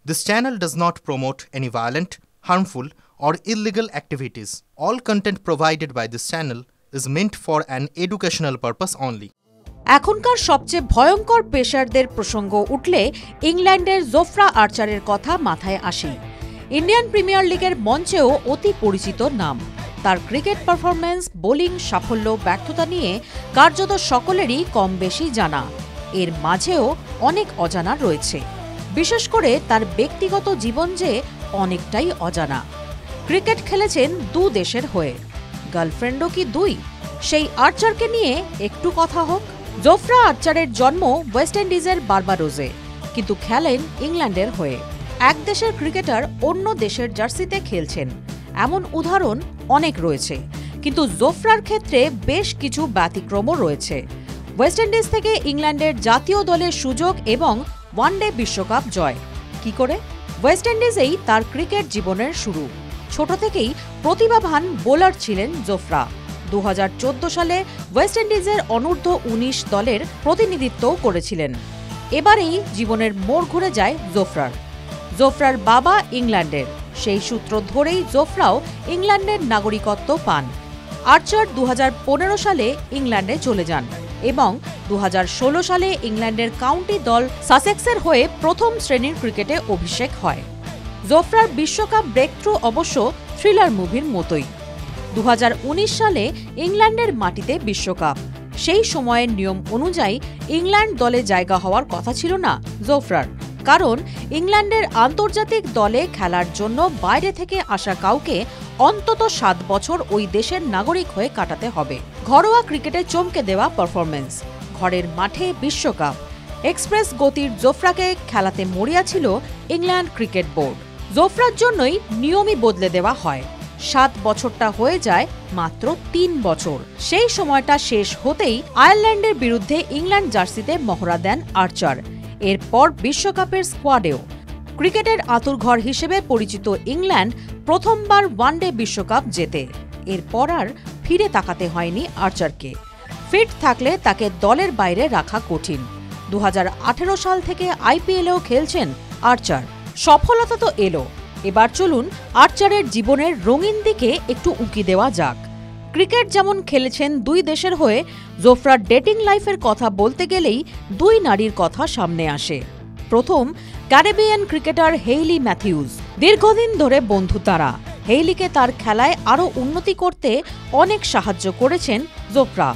This channel does not promote any violent, harmful, or illegal activities. All content provided by this channel is meant for an educational purpose only. এখনকার সবচেয়ে ভয়ঙ্কর পেসারদের প্রসঙ্গ উঠলে ইংল্যান্ডের জোফরা আর্চারের কথা মাথায় আসে। ইন্ডিয়ান প্রিমিয়ার লিগের মঞ্চেও অতি পরিচিত নাম। তার ক্রিকেট পারফরম্যান্স, বোলিং সাফল্য, ব্যর্থতা নিয়ে কার্যত সকলেরই কম বেশি জানা। এর মাঝেও অনেক অজানা রয়েছে, বিশেষ করে তার ব্যক্তিগত জীবন যে অনেকটাই অজানা। ক্রিকেট খেলেছেন দু দেশের হয়ে, গার্লফ্রেন্ডও কি দুই? সেই আর্চারকে নিয়ে একটু কথা হোক। জোফরা আর্চারের জন্ম ওয়েস্ট ইন্ডিজের বার্বাডোসে, কিন্তু খেলেন ইংল্যান্ডের হয়ে। এক দেশের ক্রিকেটার অন্য দেশের জার্সিতে খেলছেন, এমন উদাহরণ অনেক রয়েছে, কিন্তু জোফরার ক্ষেত্রে বেশ কিছু ব্যতিক্রমও রয়েছে। ওয়েস্ট ইন্ডিজ থেকে ইংল্যান্ডের জাতীয় দলের সুযোগ এবং ওয়ানডে বিশ্বকাপ জয়। কি করে? ওয়েস্ট ইন্ডিজেই তার ক্রিকেট জীবনের শুরু। ছোট থেকেই প্রতিভাবান বোলার ছিলেন জোফরা। 2014 সালে ওয়েস্ট ইন্ডিজের অনূর্ধ্ব-19 দলের প্রতিনিধিত্বও করেছিলেন। এবারেই জীবনের মোড় ঘুরে যায় জোফরার। জোফরার বাবা ইংল্যান্ডের, সেই সূত্র ধরেই জোফরাও ইংল্যান্ডের নাগরিকত্ব পান। আর্চার 2015 সালে ইংল্যান্ডে চলে যান এবং 2016 সালে ইংল্যান্ডের কাউন্টি দল সাসেক্সের হয়ে প্রথম শ্রেণীর ক্রিকেটে অভিষেক হয়। জোফরার বিশ্বকাপ ব্রেকথ্রু অবশ্য থ্রিলার মুভির মতোই। 2019 সালে ইংল্যান্ডের মাটিতে বিশ্বকাপ। সেই সময়ের নিয়ম অনুযায়ী ইংল্যান্ড দলে জায়গা হওয়ার কথা ছিল না জোফরার, কারণ ইংল্যান্ডের আন্তর্জাতিক দলে খেলার জন্য বাইরে থেকে আসা কাউকে অন্তত 7 বছর ওই দেশের নাগরিক হয়ে কাটাতে হবে। ঘরোয়া ক্রিকেটে চমকে দেওয়া পারফরম্যান্স, ঘরের মাঠে বিশ্বকাপ, এক্সপ্রেস গতির জোফরাকে খেলাতে মরিয়া ছিল ইংল্যান্ড ক্রিকেট বোর্ড। জোফরার জন্যই নিয়মই বদলে দেওয়া হয়। 7 বছরটা হয়ে যায় মাত্র 3 বছর। সেই সময়টা শেষ হতেই আয়ারল্যান্ডের বিরুদ্ধে ইংল্যান্ড জার্সিতে মহড়া দেন আর্চার। এরপর বিশ্বকাপের স্কোয়াডেও। ক্রিকেটের আঁতুড়ঘর হিসেবে পরিচিত ইংল্যান্ড প্রথমবার ওয়ানডে বিশ্বকাপ জেতে। এরপর আর ফিরে তাকাতে হয়নি আর্চারকে। ফিট থাকলে তাকে দলের বাইরে রাখা কঠিন। 2018 সাল থেকে আইপিএলেও খেলছেন আর্চার। সফলতা তো এলো, এবার চলুন আর্চারের জীবনের রঙিন দিকে একটু উঁকি দেওয়া যাক। ক্রিকেট যেমন খেলেছেন দুই দেশের হয়ে, জোফরার ডেটিং লাইফের কথা বলতে গেলেই দুই নারীর কথা সামনে আসে। প্রথম, ক্যারিবিয়ান ক্রিকেটার হেইলি ম্যাথিউস। দীর্ঘদিন ধরে বন্ধু তারা। হেইলিকে তার খেলায় আরও উন্নতি করতে অনেক সাহায্য করেছেন জোফরা।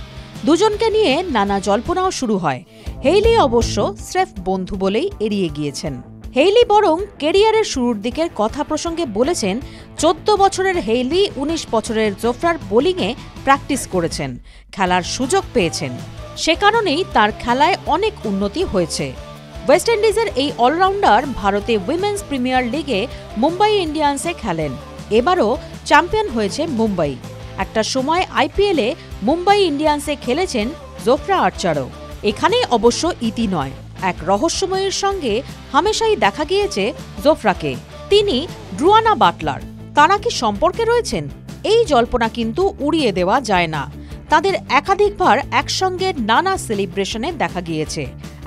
দুজনকে নিয়ে নানা জল্পনাও শুরু হয়। হেইলি অবশ্য স্রেফ বন্ধু বলেই এড়িয়ে গিয়েছেন। হেইলি বরং কেরিয়ারের শুরুর দিকের কথা প্রসঙ্গে বলেছেন, 14 বছরের হেইলি 19 বছরের জোফরার বোলিংয়ে প্র্যাকটিস করেছেন, খেলার সুযোগ পেয়েছেন। সে কারণেই তার খেলায় অনেক উন্নতি হয়েছে। ওয়েস্ট ইন্ডিজের এই অলরাউন্ডার ভারতে উইমেন্স প্রিমিয়ার লিগে মুম্বাই ইন্ডিয়ান্সে খেলেন। এবারও চ্যাম্পিয়ন হয়েছে মুম্বাই। একটা সময় আইপিএলে মুম্বাই ইন্ডিয়ান্সে খেলেছেন জোফরা আর্চারও। এখানেই অবশ্য ইতি নয়, এক রহস্যময়ের সঙ্গে হামেশাই দেখা গিয়েছে জোফরাকে। তিনি ড্রুয়ানা বাটলার। তারা কি সম্পর্কে রয়েছেন? এই জল্পনা কিন্তু উড়িয়ে দেওয়া যায় না। তাদের একাধিকবার একসঙ্গে নানা সেলিব্রেশনে দেখা গিয়েছে।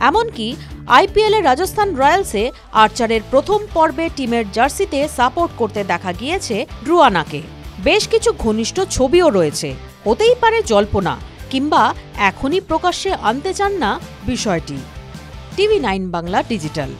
এমনকি আইপিএলে রাজস্থান রয়্যালসে আর্চারের প্রথম পর্বে টিমের জার্সিতে সাপোর্ট করতে দেখা গিয়েছে ড্রুয়ানাকে। বেশ কিছু ঘনিষ্ঠ ছবিও রয়েছে। হতেই পারে জল্পনা, কিংবা এখনই প্রকাশ্যে আনতে চান না বিষয়টি। টিভি9 বাংলা ডিজিটাল।